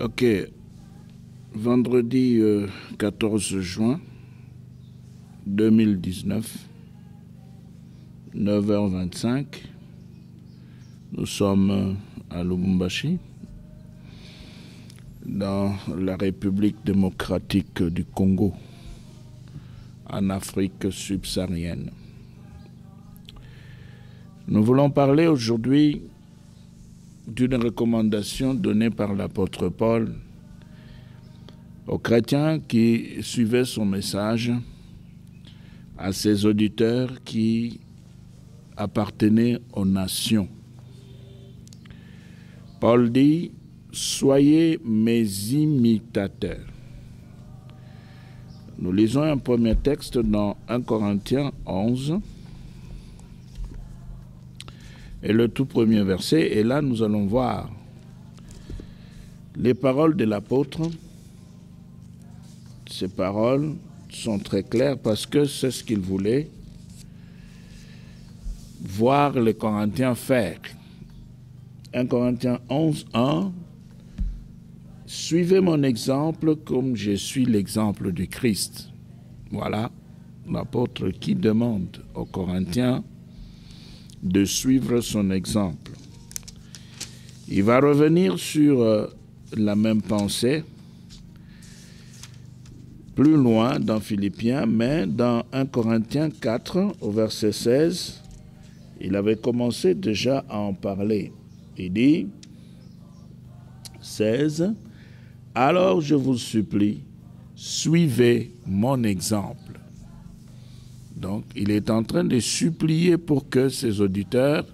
Ok, vendredi 14 juin 2019, 9h25, nous sommes à Lubumbashi, dans la République démocratique du Congo, en Afrique subsaharienne. Nous voulons parler aujourd'hui d'une recommandation donnée par l'apôtre Paul aux chrétiens qui suivaient son message, à ses auditeurs qui appartenaient aux nations. Paul dit « Soyez mes imitateurs ». Nous lisons un premier texte dans 1 Corinthiens 11, et le tout premier verset, et là nous allons voir les paroles de l'apôtre. Ces paroles sont très claires parce que c'est ce qu'il voulait voir les Corinthiens faire. 1 Corinthiens 11, 1, « Suivez mon exemple comme je suis l'exemple du Christ ». Voilà l'apôtre qui demande aux Corinthiens de suivre son exemple. Il va revenir sur la même pensée plus loin dans Philippiens, mais dans 1 Corinthiens 4, au verset 16, il avait commencé déjà à en parler. Il dit, 16, « Alors je vous supplie, suivez mon exemple. » Donc, il est en train de supplier pour que ses auditeurs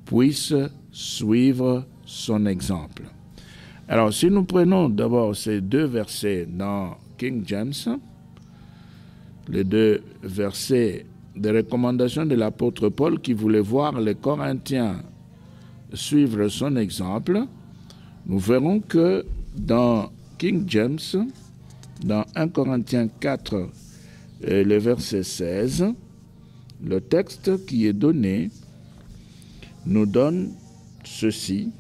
puissent suivre son exemple. Alors, si nous prenons d'abord ces deux versets dans King James, les deux versets de recommandation de l'apôtre Paul qui voulait voir les Corinthiens suivre son exemple, nous verrons que dans King James, dans 1 Corinthiens 4, le verset 16, le texte qui est donné nous donne ceci.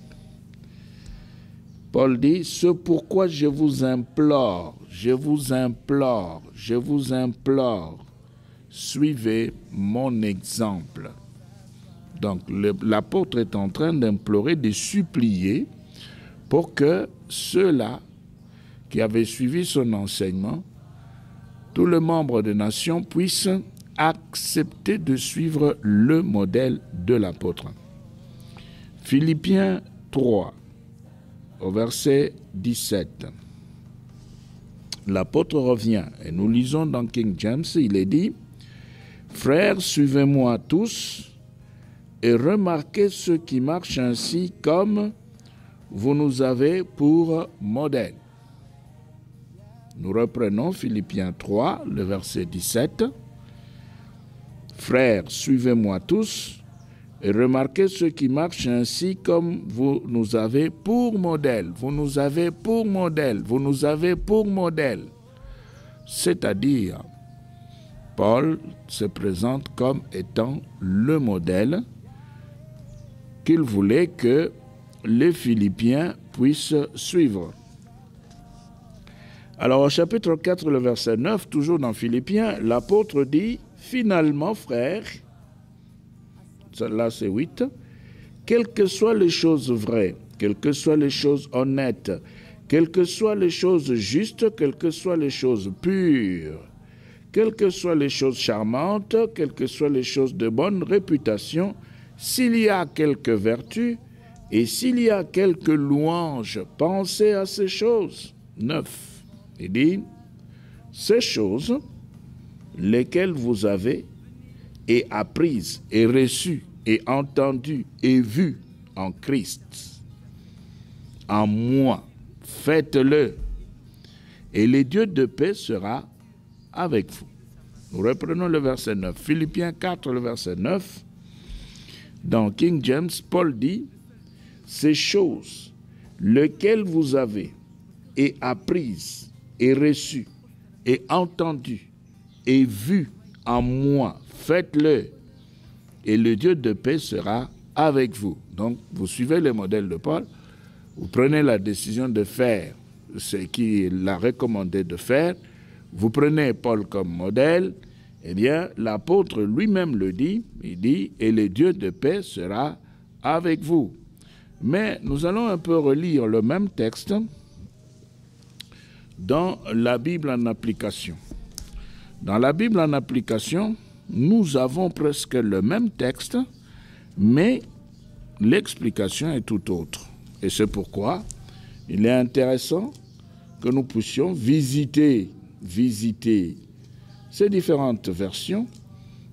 Paul dit, « Ce pourquoi je vous implore, suivez mon exemple. » Donc l'apôtre est en train d'implorer, de supplier pour que ceux-là qui avaient suivi son enseignement, tous les membres des nations puissent accepter de suivre le modèle de l'apôtre. Philippiens 3, au verset 17. L'apôtre revient et nous lisons dans King James, il est dit « Frères, suivez-moi tous et remarquez ceux qui marchent ainsi comme vous nous avez pour modèle. » Nous reprenons Philippiens 3, le verset 17. « Frères, suivez-moi tous et remarquez ceux qui marchent ainsi comme vous nous avez pour modèle. » Vous nous avez pour modèle. Vous nous avez pour modèle. C'est-à-dire, Paul se présente comme étant le modèle qu'il voulait que les Philippiens puissent suivre. Alors, au chapitre 4, le verset 9, toujours dans Philippiens, l'apôtre dit, « Finalement, frères, là c'est 8, quelles que soient les choses vraies, quelles que soient les choses honnêtes, quelles que soient les choses justes, quelles que soient les choses pures, quelles que soient les choses charmantes, quelles que soient les choses de bonne réputation, s'il y a quelque vertu et s'il y a quelque louange, pensez à ces choses. » 9. Il dit, ces choses, lesquelles vous avez et apprises et reçues et entendues et vues en Christ, en moi, faites-le, et le Dieu de paix sera avec vous. Nous reprenons le verset 9. Philippiens 4, le verset 9. Dans King James, Paul dit, ces choses, lesquelles vous avez et apprises et reçu, et entendu, et vu en moi, faites-le, et le Dieu de paix sera avec vous. Donc, vous suivez le modèle de Paul, vous prenez la décision de faire ce qu'il a recommandé de faire, vous prenez Paul comme modèle, eh bien, l'apôtre lui-même le dit, il dit « Et le Dieu de paix sera avec vous ». Mais nous allons un peu relire le même texte dans la Bible en application. Dans la Bible en application, nous avons presque le même texte, mais l'explication est tout autre. Et c'est pourquoi il est intéressant que nous puissions visiter ces différentes versions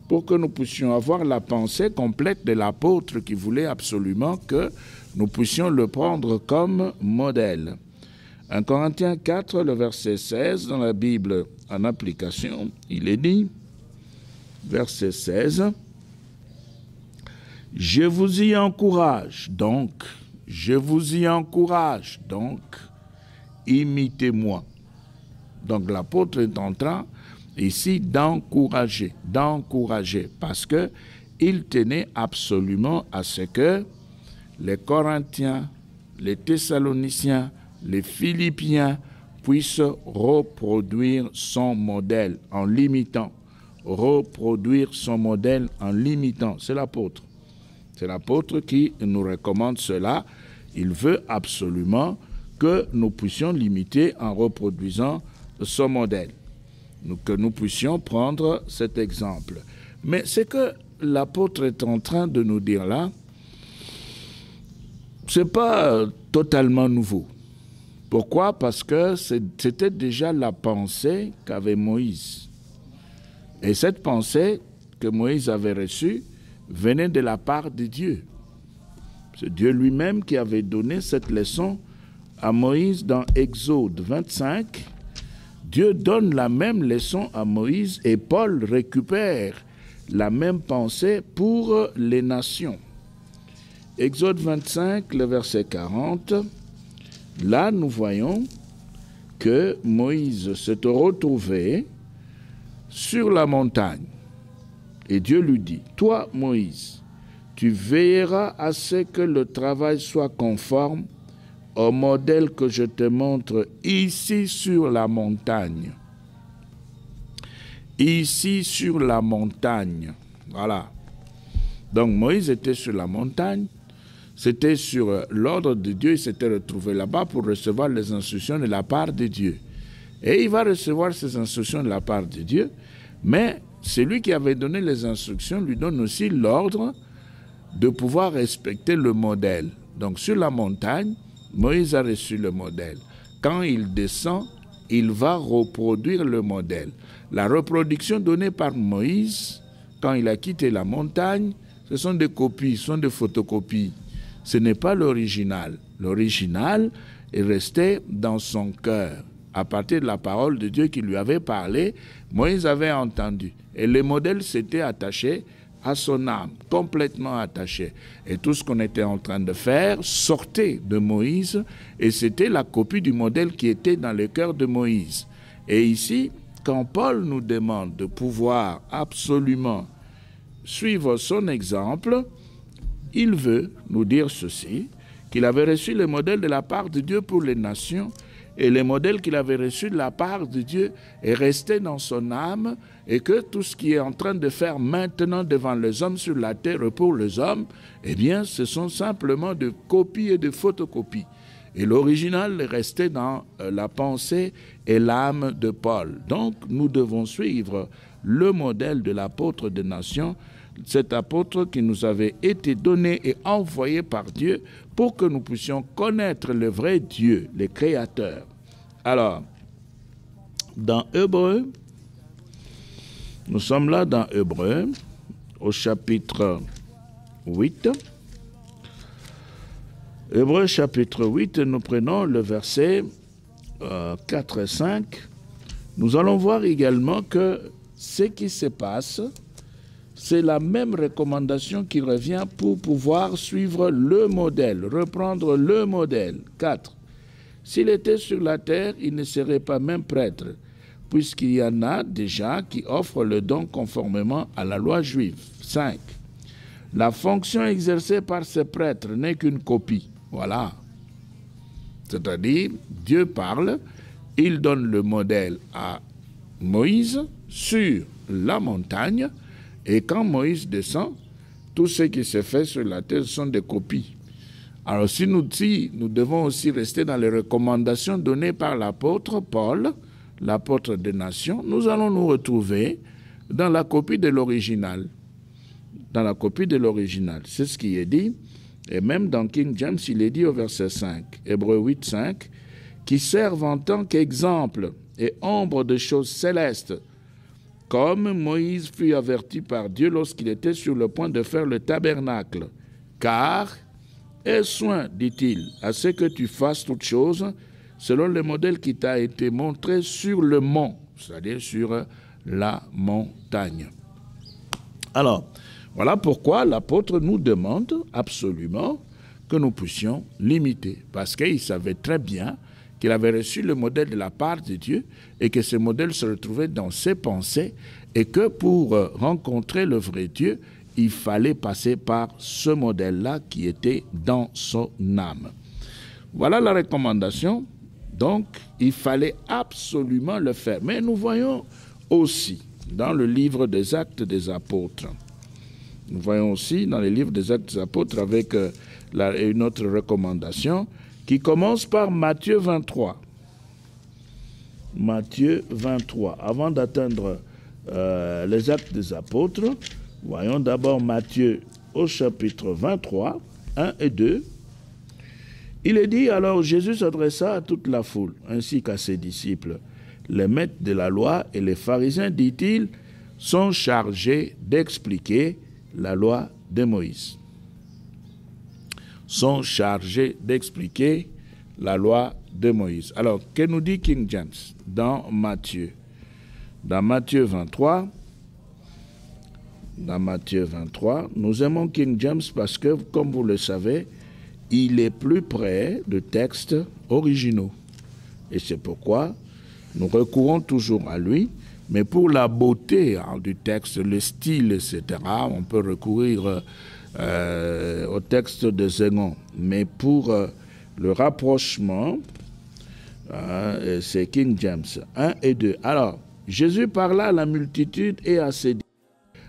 pour que nous puissions avoir la pensée complète de l'apôtre qui voulait absolument que nous puissions le prendre comme modèle. 1 Corinthiens 4, le verset 16, dans la Bible en application, il est dit, verset 16, « Je vous y encourage donc, imitez-moi. » Donc l'apôtre est en train ici d'encourager, parce qu'il tenait absolument à ce que les Corinthiens, les Thessaloniciens, les Philippiens puissent reproduire son modèle en l'imitant. C'est l'apôtre. C'est l'apôtre qui nous recommande cela. Il veut absolument que nous puissions l'imiter en reproduisant son modèle. Que nous puissions prendre cet exemple. Mais ce que l'apôtre est en train de nous dire là, ce n'est pas totalement nouveau. Pourquoi? Parce que c'était déjà la pensée qu'avait Moïse. Et cette pensée que Moïse avait reçue venait de la part de Dieu. C'est Dieu lui-même qui avait donné cette leçon à Moïse dans Exode 25. Dieu donne la même leçon à Moïse et Paul récupère la même pensée pour les nations. Exode 25, le verset 40, là nous voyons que Moïse s'est retrouvé sur la montagne. Et Dieu lui dit, « Toi, Moïse, tu veilleras à ce que le travail soit conforme au modèle que je te montre ici sur la montagne. » Ici sur la montagne. Voilà. Donc Moïse était sur la montagne. C'était sur l'ordre de Dieu. Il s'était retrouvé là-bas pour recevoir les instructions de la part de Dieu. Et il va recevoir ces instructions de la part de Dieu. Mais celui qui avait donné les instructions lui donne aussi l'ordre de pouvoir respecter le modèle. Donc sur la montagne, Moïse a reçu le modèle. Quand il descend, il va reproduire le modèle. La reproduction donnée par Moïse, quand il a quitté la montagne, ce sont des copies, ce sont des photocopies. Ce n'est pas l'original. L'original est resté dans son cœur. À partir de la parole de Dieu qui lui avait parlé, Moïse avait entendu. Et le modèle s'était attaché à son âme, complètement attaché. Et tout ce qu'on était en train de faire sortait de Moïse et c'était la copie du modèle qui était dans le cœur de Moïse. Et ici, quand Paul nous demande de pouvoir absolument suivre son exemple, il veut nous dire ceci, qu'il avait reçu le modèle de la part de Dieu pour les nations et le modèle qu'il avait reçu de la part de Dieu est resté dans son âme et que tout ce qu'il est en train de faire maintenant devant les hommes sur la terre pour les hommes, eh bien, ce sont simplement de copies et de photocopies. Et l'original est resté dans la pensée et l'âme de Paul. Donc, nous devons suivre le modèle de l'apôtre des nations, cet apôtre qui nous avait été donné et envoyé par Dieu pour que nous puissions connaître le vrai Dieu, le Créateur. Alors, dans Hébreux, nous sommes là dans Hébreux, au chapitre 8. Hébreux chapitre 8, nous prenons le verset 4 et 5. Nous allons voir également que ce qui se passe, c'est la même recommandation qui revient pour pouvoir suivre le modèle, reprendre le modèle. 4. S'il était sur la terre, il ne serait pas même prêtre, puisqu'il y en a déjà qui offrent le don conformément à la loi juive. 5. La fonction exercée par ces prêtres n'est qu'une copie. Voilà. C'est-à-dire, Dieu parle, il donne le modèle à Moïse sur la montagne, et quand Moïse descend, tout ce qui se fait sur la terre sont des copies. Alors si nous devons aussi rester dans les recommandations données par l'apôtre Paul, l'apôtre des nations, nous allons nous retrouver dans la copie de l'original. Dans la copie de l'original, c'est ce qui est dit. Et même dans King James, il est dit au verset 5, Hébreux 8, 5, qui servent en tant qu'exemple et ombre de choses célestes, comme Moïse fut averti par Dieu lorsqu'il était sur le point de faire le tabernacle. Car, aie soin, dit-il, à ce que tu fasses toutes choses selon le modèle qui t'a été montré sur le mont, c'est-à-dire sur la montagne. Alors, voilà pourquoi l'apôtre nous demande absolument que nous puissions l'imiter, parce qu'il savait très bien qu'il avait reçu le modèle de la part de Dieu et que ce modèle se retrouvait dans ses pensées et que pour rencontrer le vrai Dieu, il fallait passer par ce modèle-là qui était dans son âme. Voilà la recommandation. Donc, il fallait absolument le faire. Mais nous voyons aussi dans le livre des Actes des Apôtres, nous voyons aussi dans les livres des Actes des Apôtres avec une autre recommandation qui commence par Matthieu 23. Matthieu 23. Avant d'atteindre les Actes des Apôtres, voyons d'abord Matthieu au chapitre 23, 1 et 2. Il est dit, alors Jésus s'adressa à toute la foule, ainsi qu'à ses disciples. Les maîtres de la loi et les pharisiens, dit-il, sont chargés d'expliquer la loi de Moïse. Sont chargés d'expliquer la loi de Moïse. Alors, que nous dit King James dans Matthieu? Dans Matthieu 23, nous aimons King James parce que, comme vous le savez, il est plus près de textes originaux. Et c'est pourquoi nous recourons toujours à lui. Mais pour la beauté du texte, le style, etc., on peut recourir au texte de Zénon. Mais pour le rapprochement, c'est King James 1 et 2. Alors, Jésus parla à la multitude et à ses disciples.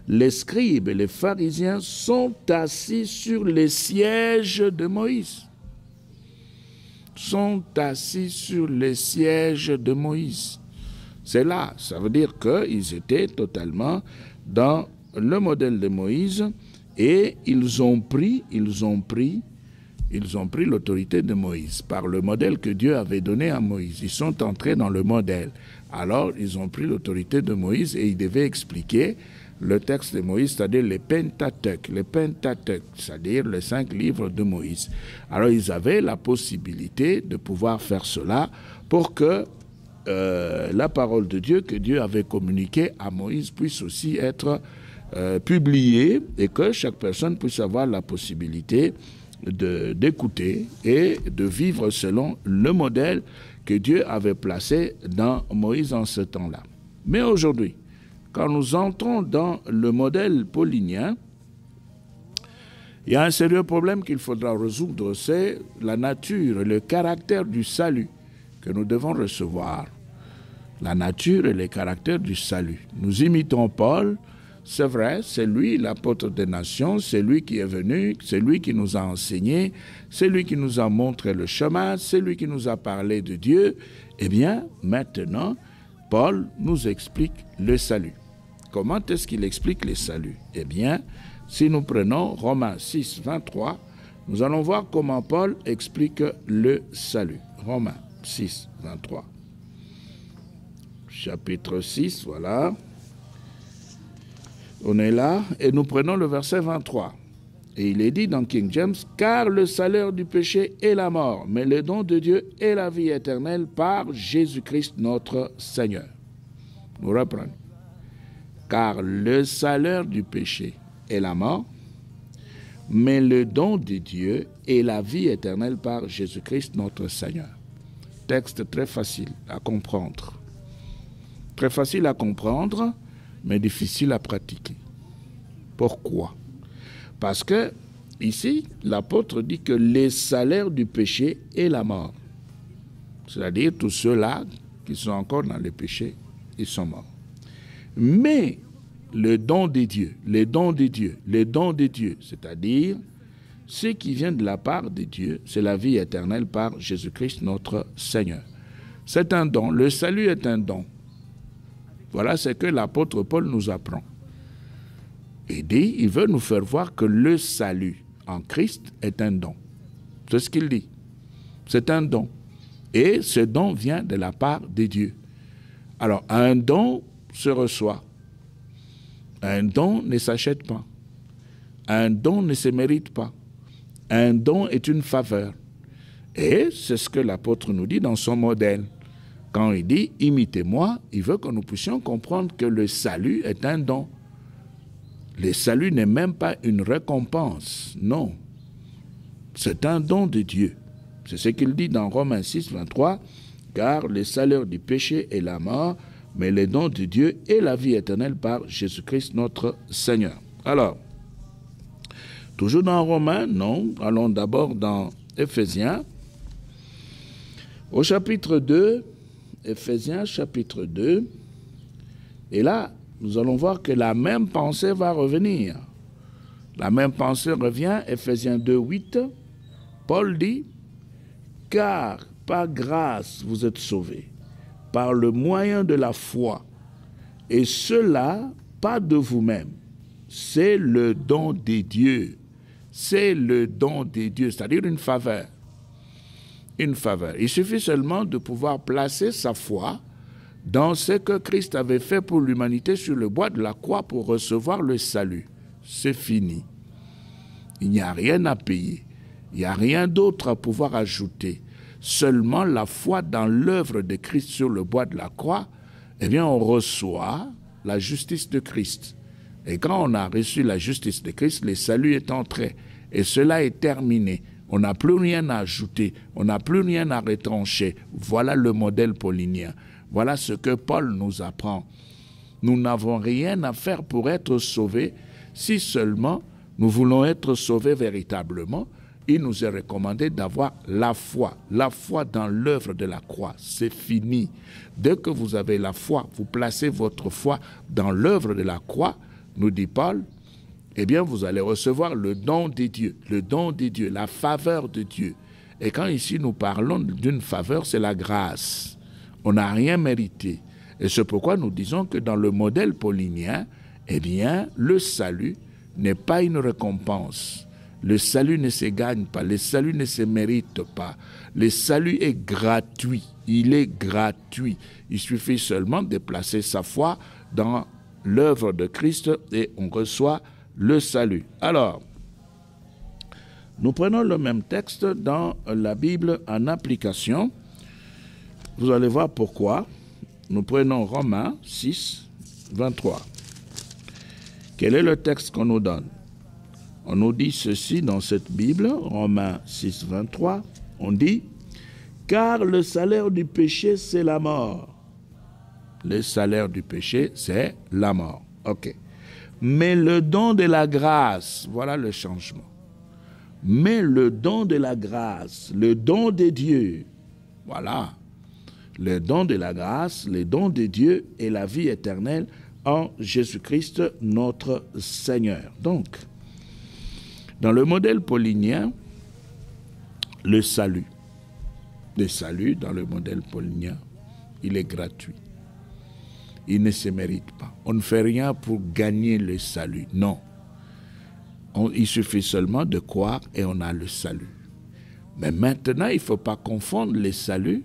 Les scribes et les pharisiens sont assis sur les sièges de Moïse. Sont assis sur les sièges de Moïse. C'est là, ça veut dire qu'ils étaient totalement dans le modèle de Moïse et ils ont pris l'autorité de Moïse par le modèle que Dieu avait donné à Moïse. Ils sont entrés dans le modèle. Alors, ils ont pris l'autorité de Moïse et ils devaient expliquer le texte de Moïse, c'est-à-dire les Pentateuch, c'est-à-dire les 5 livres de Moïse. Alors, ils avaient la possibilité de pouvoir faire cela pour que la parole de Dieu que Dieu avait communiquée à Moïse puisse aussi être publiée et que chaque personne puisse avoir la possibilité d'écouter et de vivre selon le modèle que Dieu avait placé dans Moïse en ce temps-là. Mais aujourd'hui, quand nous entrons dans le modèle paulinien, il y a un sérieux problème qu'il faudra résoudre, c'est la nature, le caractère du salut que nous devons recevoir. La nature et les caractères du salut. Nous imitons Paul, c'est vrai, c'est lui l'apôtre des nations, c'est lui qui est venu, c'est lui qui nous a enseigné, c'est lui qui nous a montré le chemin, c'est lui qui nous a parlé de Dieu. Eh bien, maintenant, Paul nous explique le salut. Comment est-ce qu'il explique le salut? Eh bien, si nous prenons Romains 6, 23, nous allons voir comment Paul explique le salut. Romains 6, 23. Chapitre 6, voilà. On est là et nous prenons le verset 23. Et il est dit dans King James, « Car le salaire du péché est la mort, mais le don de Dieu est la vie éternelle par Jésus-Christ notre Seigneur. » Nous reprenons. « Car le salaire du péché est la mort, mais le don de Dieu est la vie éternelle par Jésus-Christ notre Seigneur. » Texte très facile à comprendre. Très facile à comprendre, mais difficile à pratiquer. Pourquoi? Parce que, ici, l'apôtre dit que le salaire du péché est la mort. c'est-à-dire tous ceux-là qui sont encore dans le péché, ils sont morts. Mais le don de Dieu, les dons de Dieu, les dons de Dieu, c'est-à-dire ce qui vient de la part de Dieu, c'est la vie éternelle par Jésus-Christ notre Seigneur. C'est un don, le salut est un don. Voilà ce que l'apôtre Paul nous apprend. Il veut nous faire voir que le salut en Christ est un don. C'est ce qu'il dit. C'est un don. Et ce don vient de la part de Dieu. Alors, un don se reçoit. Un don ne s'achète pas. Un don ne se mérite pas. Un don est une faveur. Et c'est ce que l'apôtre nous dit dans son modèle. Quand il dit « imitez-moi », il veut que nous puissions comprendre que le salut est un don. Le salut n'est même pas une récompense, non. C'est un don de Dieu. C'est ce qu'il dit dans Romains 6, 23, « Car le salaire du péché est la mort, mais le don de Dieu est la vie éternelle par Jésus-Christ notre Seigneur. » Alors, toujours dans Romains, non, allons d'abord dans Éphésiens, au chapitre 2, Éphésiens chapitre 2, et là, nous allons voir que la même pensée va revenir. La même pensée revient, Éphésiens 2, 8, Paul dit, « Car par grâce vous êtes sauvés, par le moyen de la foi, et cela pas de vous-même, c'est le don de Dieu. » C'est le don de Dieu, c'est-à-dire une faveur. Une faveur. Il suffit seulement de pouvoir placer sa foi dans ce que Christ avait fait pour l'humanité sur le bois de la croix pour recevoir le salut. C'est fini. Il n'y a rien à payer. Il n'y a rien d'autre à pouvoir ajouter. Seulement la foi dans l'œuvre de Christ sur le bois de la croix, eh bien on reçoit la justice de Christ. Et quand on a reçu la justice de Christ, le salut est entré. Et cela est terminé. On n'a plus rien à ajouter. On n'a plus rien à retrancher. Voilà le modèle paulinien. Voilà ce que Paul nous apprend. Nous n'avons rien à faire pour être sauvés. Si seulement nous voulons être sauvés véritablement, il nous est recommandé d'avoir la foi dans l'œuvre de la croix. C'est fini. Dès que vous avez la foi, vous placez votre foi dans l'œuvre de la croix, nous dit Paul, eh bien vous allez recevoir le don de Dieu, la faveur de Dieu. Et quand ici nous parlons d'une faveur, c'est la grâce. On n'a rien mérité. Et c'est pourquoi nous disons que dans le modèle paulinien, eh bien le salut n'est pas une récompense. Le salut ne se gagne pas, le salut ne se mérite pas. Le salut est gratuit, il est gratuit. Il suffit seulement de placer sa foi dans l'œuvre de Christ et on reçoit le salut. Alors, nous prenons le même texte dans la Bible en application. Vous allez voir pourquoi. Nous prenons Romains 6, 23. Quel est le texte qu'on nous donne? On nous dit ceci dans cette Bible, Romains 6, 23. On dit, « Car le salaire du péché, c'est la mort. » Le salaire du péché, c'est la mort. OK. Mais le don de la grâce, voilà le changement. Mais le don de la grâce, le don de Dieu, voilà. Le don de la grâce, le don de Dieu est la vie éternelle en Jésus-Christ notre Seigneur. Donc, dans le modèle paulinien, le salut dans le modèle paulinien, il est gratuit. Il ne se mérite pas. On ne fait rien pour gagner le salut. Non. Il suffit seulement de croire et on a le salut. Mais maintenant, il ne faut pas confondre le salut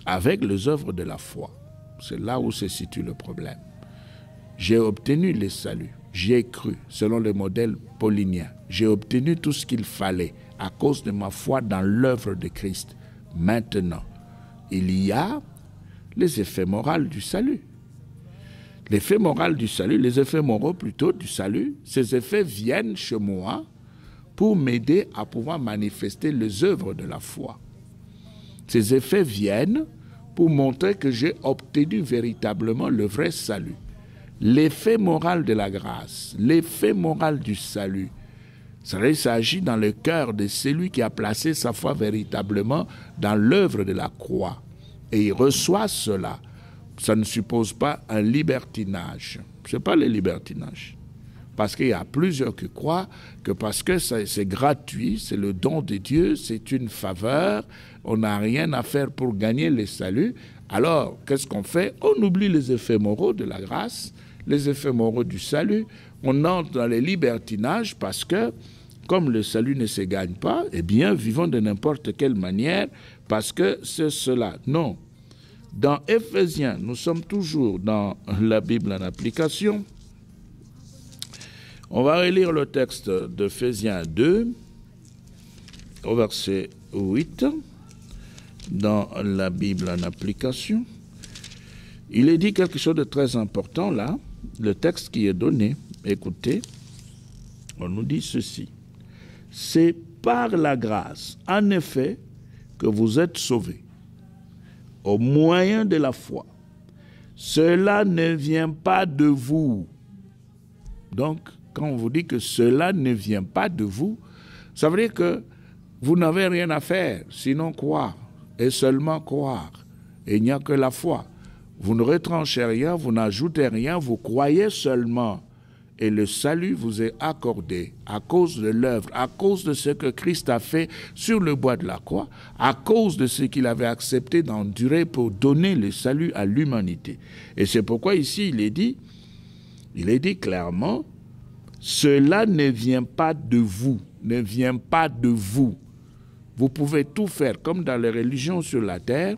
avec les œuvres de la foi. C'est là où se situe le problème. J'ai obtenu le salut. J'ai cru, selon le modèle paulinien. J'ai obtenu tout ce qu'il fallait à cause de ma foi dans l'œuvre de Christ. Maintenant, il y a les effets moraux du salut. L'effet moral du salut, les effets moraux plutôt du salut, ces effets viennent chez moi pour m'aider à pouvoir manifester les œuvres de la foi. Ces effets viennent pour montrer que j'ai obtenu véritablement le vrai salut. L'effet moral de la grâce, l'effet moral du salut, Il s'agit dans le cœur de celui qui a placé sa foi véritablement dans l'œuvre de la croix. Et il reçoit cela. Ça ne suppose pas un libertinage. Ce n'est pas le libertinage. Parce qu'il y a plusieurs qui croient que parce que c'est gratuit, c'est le don de Dieu, c'est une faveur, on n'a rien à faire pour gagner le salut. Alors, qu'est-ce qu'on fait? On oublie les effets moraux de la grâce, les effets moraux du salut. On entre dans les libertinages parce que, comme le salut ne se gagne pas, eh bien, vivons de n'importe quelle manière parce que c'est cela. Non. Dans Éphésiens, nous sommes toujours dans la Bible en application. On va relire le texte d'Éphésiens 2, au verset 8, dans la Bible en application. Il est dit quelque chose de très important là, le texte qui est donné. Écoutez, on nous dit ceci. C'est par la grâce, en effet, que vous êtes sauvés, au moyen de la foi. Cela ne vient pas de vous. Donc, quand on vous dit que cela ne vient pas de vous, ça veut dire que vous n'avez rien à faire, sinon croire, et seulement croire. Et il n'y a que la foi. Vous ne retranchez rien, vous n'ajoutez rien, vous croyez seulement. Et le salut vous est accordé à cause de l'œuvre, à cause de ce que Christ a fait sur le bois de la croix, à cause de ce qu'il avait accepté d'endurer pour donner le salut à l'humanité. Et c'est pourquoi ici il est dit clairement, cela ne vient pas de vous, ne vient pas de vous. Vous pouvez tout faire comme dans les religions sur la terre.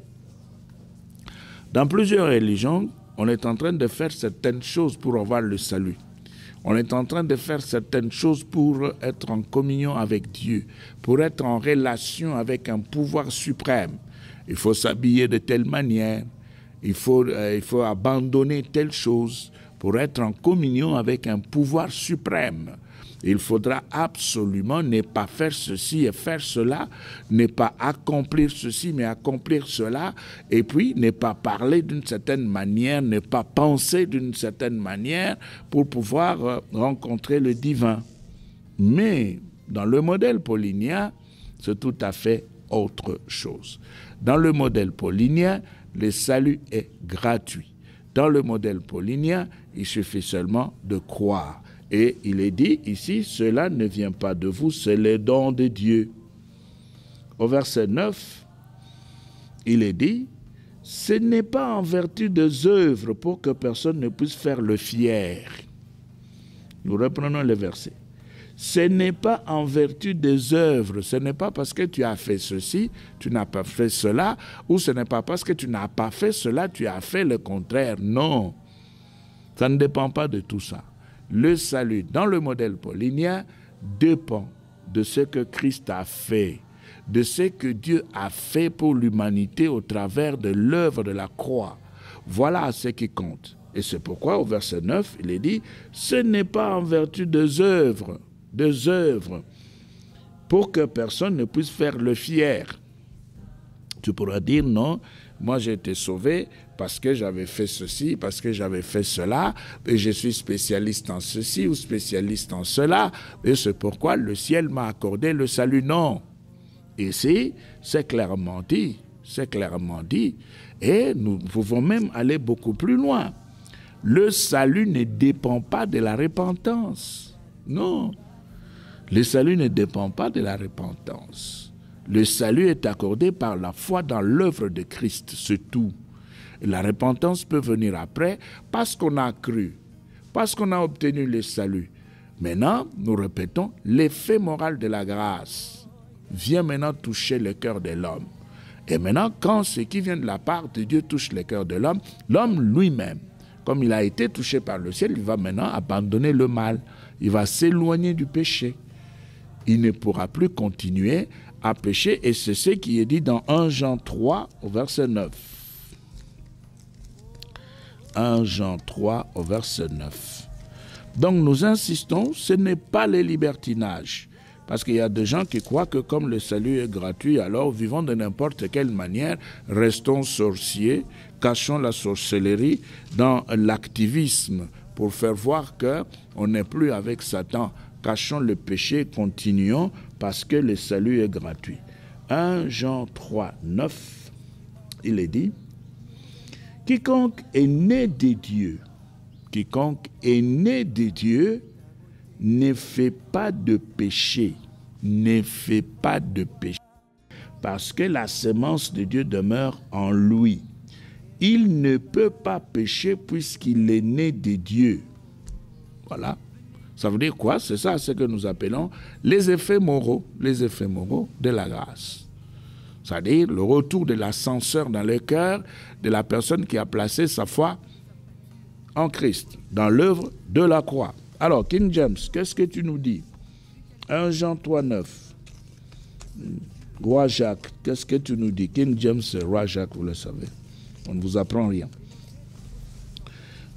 Dans plusieurs religions, on est en train de faire certaines choses pour avoir le salut. On est en train de faire certaines choses pour être en communion avec Dieu, pour être en relation avec un pouvoir suprême. Il faut s'habiller de telle manière, il faut abandonner telle chose pour être en communion avec un pouvoir suprême. Il faudra absolument ne pas faire ceci et faire cela, ne pas accomplir ceci mais accomplir cela, et puis ne pas parler d'une certaine manière, ne pas penser d'une certaine manière pour pouvoir rencontrer le divin. Mais dans le modèle paulinien, c'est tout à fait autre chose. Dans le modèle paulinien, le salut est gratuit. Dans le modèle paulinien, il suffit seulement de croire. Et il est dit ici, cela ne vient pas de vous, c'est le don de Dieu. Au verset 9, il est dit, ce n'est pas en vertu des œuvres pour que personne ne puisse faire le fier. Nous reprenons le verset. Ce n'est pas en vertu des œuvres, ce n'est pas parce que tu as fait ceci, tu n'as pas fait cela, ou ce n'est pas parce que tu n'as pas fait cela, tu as fait le contraire. Non, ça ne dépend pas de tout ça. Le salut dans le modèle paulinien dépend de ce que Christ a fait, de ce que Dieu a fait pour l'humanité au travers de l'œuvre de la croix. Voilà ce qui compte. Et c'est pourquoi au verset 9, il est dit, ce n'est pas en vertu des œuvres, pour que personne ne puisse faire le fier. Tu pourras dire non, moi j'ai été sauvé parce que j'avais fait ceci, parce que j'avais fait cela, et je suis spécialiste en ceci ou spécialiste en cela, et c'est pourquoi le ciel m'a accordé le salut. Non. Ici, c'est clairement dit, et nous pouvons même aller beaucoup plus loin. Le salut ne dépend pas de la repentance. Non. Le salut ne dépend pas de la repentance. Le salut est accordé par la foi dans l'œuvre de Christ, c'est tout. Et la repentance peut venir après parce qu'on a cru, parce qu'on a obtenu le salut. Maintenant, nous répétons, l'effet moral de la grâce vient maintenant toucher le cœur de l'homme. Et maintenant, quand ce qui vient de la part de Dieu touche le cœur de l'homme, l'homme lui-même, comme il a été touché par le ciel, il va maintenant abandonner le mal. Il va s'éloigner du péché. Il ne pourra plus continuer à pécher. Et c'est ce qui est dit dans 1 Jean 3 au verset 9. 1 Jean 3 au verset 9. Donc nous insistons, ce n'est pas le libertinage. Parce qu'il y a des gens qui croient que comme le salut est gratuit, alors vivons de n'importe quelle manière, restons sorciers, cachons la sorcellerie dans l'activisme pour faire voir qu'on n'est plus avec Satan. cachons le péché, continuons parce que le salut est gratuit. 1 Jean 3, 9, il est dit, quiconque est né de Dieu, ne fait pas de péché, parce que la sémence de Dieu demeure en lui. Il ne peut pas pécher puisqu'il est né de Dieu. Voilà. Ça veut dire quoi? C'est ça ce que nous appelons les effets moraux de la grâce. C'est-à-dire le retour de l'ascenseur dans le cœur de la personne qui a placé sa foi en Christ, dans l'œuvre de la croix. Alors, King James, qu'est-ce que tu nous dis? 1 Jean 3, 9. Roi Jacques, qu'est-ce que tu nous dis? King James, Roi Jacques, vous le savez. On ne vous apprend rien.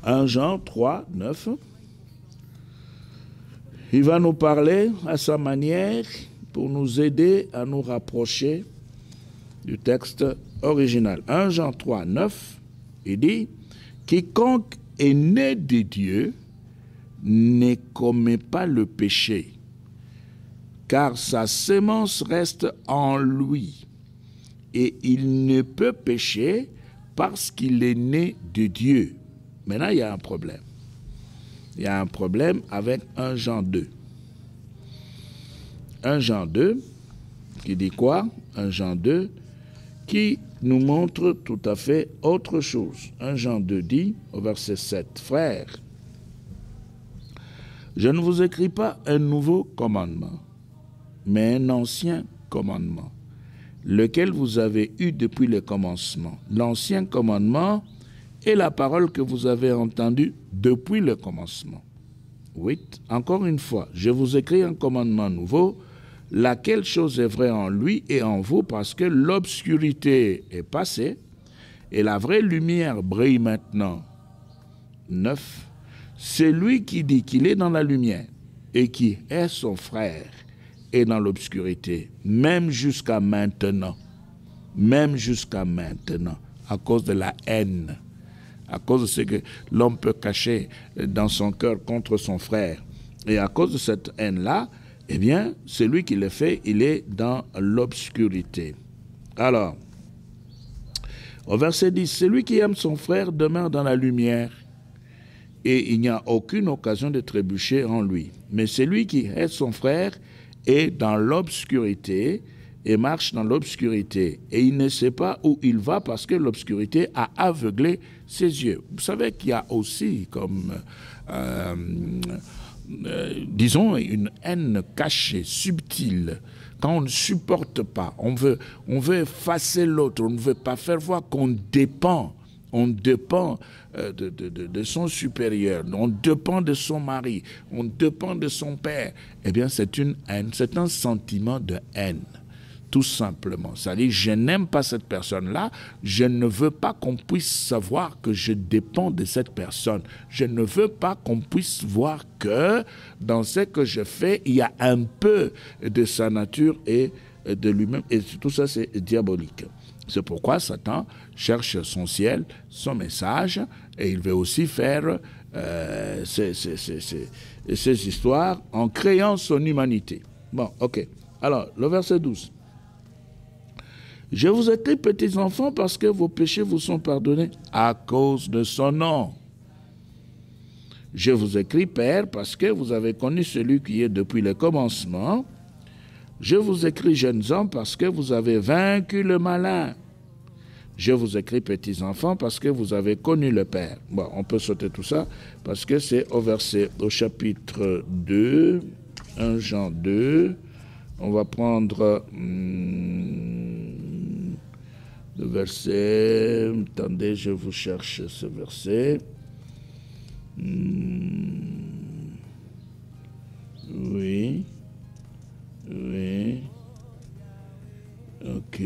1 Jean 3, 9. Il va nous parler à sa manière pour nous aider à nous rapprocher du texte original. 1 Jean 3, 9, il dit « Quiconque est né de Dieu ne commet pas le péché, car sa sémence reste en lui, et il ne peut pécher parce qu'il est né de Dieu. » Maintenant, il y a un problème. Il y a un problème avec 1 Jean 2. 1 Jean 2, qui dit quoi? 1 Jean 2, qui nous montre tout à fait autre chose. 1 Jean 2 dit, au verset 7, « Frères, je ne vous écris pas un nouveau commandement, mais un ancien commandement, lequel vous avez eu depuis le commencement. L'ancien commandement est la parole que vous avez entendue depuis le commencement. 8. Encore une fois, je vous écris un commandement nouveau, laquelle chose est vraie en lui et en vous, parce que l'obscurité est passée et la vraie lumière brille maintenant. 9. Celui qui dit qu'il est dans la lumière et qui est son frère est dans l'obscurité, même jusqu'à maintenant, à cause de la haine, à cause de ce que l'homme peut cacher dans son cœur contre son frère. Et à cause de cette haine-là, eh bien, celui qui le fait, il est dans l'obscurité. Alors, au verset 10, celui qui aime son frère demeure dans la lumière, et il n'y a aucune occasion de trébucher en lui. Mais celui qui hait son frère est dans l'obscurité et marche dans l'obscurité, et il ne sait pas où il va parce que l'obscurité a aveuglé ses yeux. Vous savez qu'il y a aussi comme, disons, une haine cachée, subtile. Quand on ne supporte pas, on veut effacer l'autre, on ne veut pas faire voir qu'on dépend. On dépend de son supérieur, on dépend de son mari, on dépend de son père. Eh bien, c'est une haine, c'est un sentiment de haine. Tout simplement. C'est-à-dire, je n'aime pas cette personne-là, je ne veux pas qu'on puisse savoir que je dépends de cette personne. Je ne veux pas qu'on puisse voir que dans ce que je fais, il y a un peu de sa nature et de lui-même. Et tout ça, c'est diabolique. C'est pourquoi Satan cherche son ciel, son message, et il veut aussi faire ces histoires en créant son humanité. Bon, ok. Alors, le verset 12. Je vous écris, petits enfants, parce que vos péchés vous sont pardonnés à cause de son nom. Je vous écris, Père, parce que vous avez connu celui qui est depuis le commencement. Je vous écris, jeunes hommes, parce que vous avez vaincu le malin. Je vous écris, petits enfants, parce que vous avez connu le Père. Bon, on peut sauter tout ça, parce que c'est au chapitre 2, 1 Jean 2. On va prendre le verset. Attendez, je vous cherche ce verset. Oui. Ok.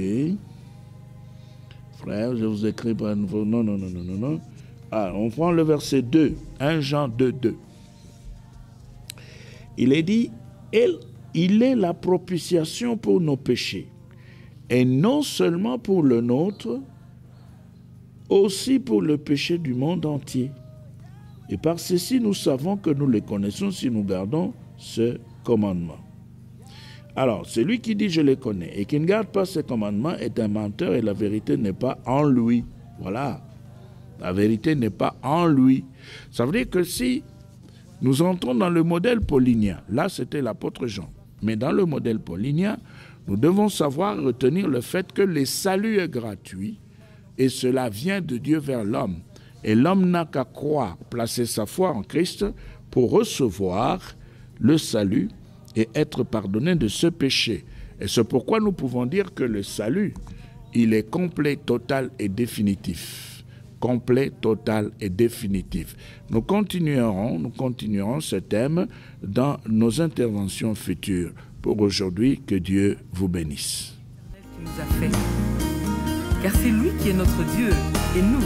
Frère, je vous écris pas à nouveau. Non. Ah, on prend le verset 2. 1 Jean 2, 2. Il est dit, il est la propitiation pour nos péchés. Et non seulement pour le nôtre, aussi pour le péché du monde entier. Et par ceci, nous savons que nous les connaissons si nous gardons ce commandements. Alors, celui qui dit « je les connais » et qui ne garde pas ses commandements est un menteur et la vérité n'est pas en lui. Voilà. La vérité n'est pas en lui. Ça veut dire que si nous entrons dans le modèle paulinien, là c'était l'apôtre Jean, mais dans le modèle paulinien, nous devons savoir retenir le fait que le salut est gratuit et cela vient de Dieu vers l'homme. Et l'homme n'a qu'à croire, placer sa foi en Christ pour recevoir le salut et être pardonné de ce péché. Et c'est pourquoi nous pouvons dire que le salut, il est complet, total et définitif. Complet, total et définitif. Nous continuerons ce thème dans nos interventions futures. Pour aujourd'hui, que Dieu vous bénisse. Qui nous a fait. Car c'est lui qui est notre Dieu et nous,